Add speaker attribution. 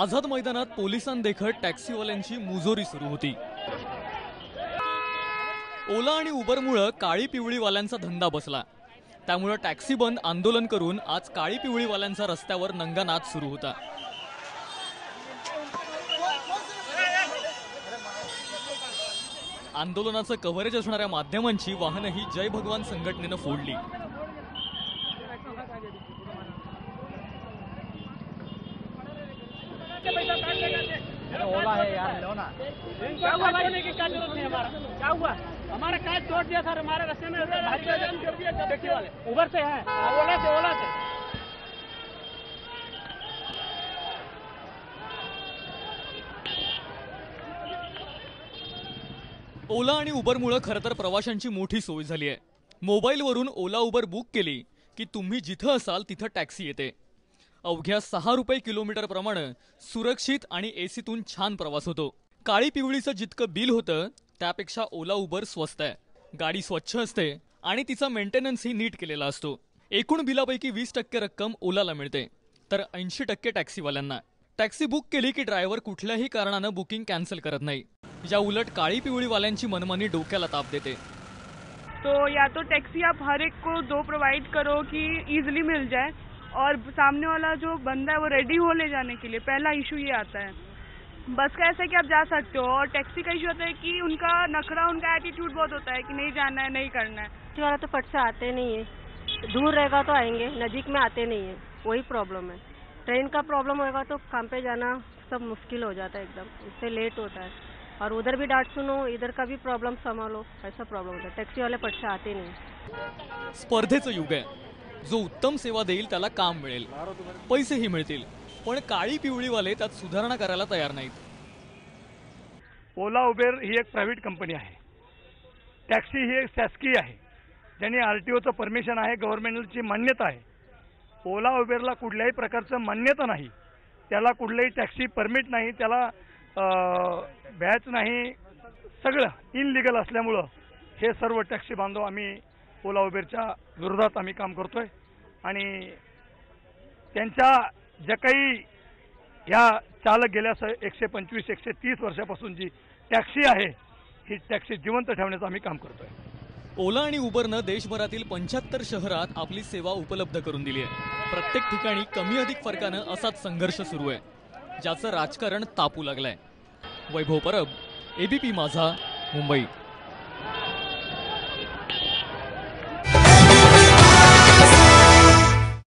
Speaker 1: आझाद मैदानात पोलिसांदेखत टॅक्सीवाल्यांची मुजोरी सुरू होती। ओला आणि उबरमुळे काळी पिवळीवाल्यांचा धंदा बसला। त्यामुळे टॅक्सी बंद आंदोलन करून आज काळी पिवळीवाल्यांचा रस्त्यावर नंगा नाच सुरू होता। आंदोलनाचं कव्हरेज असणाऱ्या माध्यमांची वाहनही जय भगवान संघटनेनं फोडली।
Speaker 2: ओला है यार, लो ना। क्या हुआ? क्या हुआ? हमारा काज तोड़ दिया सर, हमारे रास्ते में टैक्सी वाले उबर से हैं, ओला से।
Speaker 1: ओला आणि उबरमुळे खरं तर प्रवाशांची मोठी सोय झाली आहे। मोबाईलवरून ओला उबर बुक केली की तुम्ही जिथं असाल तिथं टॅक्सी येते। अवघ्या 6 रुपये किलोमीटर प्रमाणे सुरक्षित आणि एसीतून छान प्रवास होतो। काळी पिवळीचं जितकं बिल होतं त्यापेक्षा ओला उबर स्वस्त आहे। गाडी स्वच्छ असते आणि तिचा मेंटेनन्सही नीट केलेला असतो। एकूण बिलापैकी 20% रक्कम ओलाला मिळते, तर 80% टॅक्सीवाल्यांना। टॅक्सी बुक केली की ड्रायव्हर कुठल्याही कारणानं बुकिंग कॅन्सल करत नाही। या उलट काळी पिवळीवाल्यांची मनमानी डोक्याला ताप देते।
Speaker 3: तो या तो टैक्सी आप हर एक को 2 प्रोवाइड करो कि इजीली मिल जाए, और सामने वाला जो बंदा है वो रेडी हो ले जाने के लिए। पहला इशू ये आता है। बस का ऐसा है कि आप जा सकते हो, और टैक्सी का इशू होता है कि उनका नखरा, उनका एटीट्यूड बहुत होता है कि नहीं जाना है, नहीं करना है।
Speaker 4: टैक्सी वाला तो फट से आते नहीं है, दूर रहेगा तो आएंगे, नज़दीक में आते नहीं है, वही प्रॉब्लम है। ट्रेन का प्रॉब्लम होगा तो काम पे जाना सब मुश्किल हो जाता है एकदम, इससे लेट होता है, और उधर भी डांट सुनो, इधर का भी प्रॉब्लम संभालो, ऐसा प्रॉब्लम होता है। टैक्सी वाले फट से आते नहीं।
Speaker 1: स्पर्धेचं युग आहे। जो उत्तम सेवा देईल त्याला काम मिळेल, पैसेही मिळतील, पण काळी पिवळीवाले त्यात सुधारणा करायला तयार नाहीत।
Speaker 5: ओला उबेर ही एक प्रायव्हेट कंपनी आहे। टॅक्सी ही एक शासकीय आहे, ज्याने आरटीओचं परमिशन आहे, गव्हर्नमेंटची मान्यता आहे। ओला उबेरला कुठल्याही प्रकारचं मान्यता नाही, त्याला कुठलंही टॅक्सी परमिट नाही, त्याला बॅच नाही, सगळं इनलिगल असल्यामुळं हे सर्व टॅक्सी बांधव आम्ही ओला उबेरच्या विरोधात आम्ही काम करतोय। आणि त्यांच्या ज्या काही ह्या चालक गेल्या 125-130 वर्षापासून जी टॅक्सी आहे ही टॅक्सी जिवंत ठेवण्याचं आम्ही काम करतोय।
Speaker 1: ओला आणि उबरनं देशभरातील 75 शहरात आपली सेवा उपलब्ध करून दिली आहे। प्रत्येक ठिकाणी कमी अधिक फरकानं असाच संघर्ष सुरू आहे, ज्याचं राजकारण तापू लागलंय। वैभव परब, एबीपी माझा, मुंबई।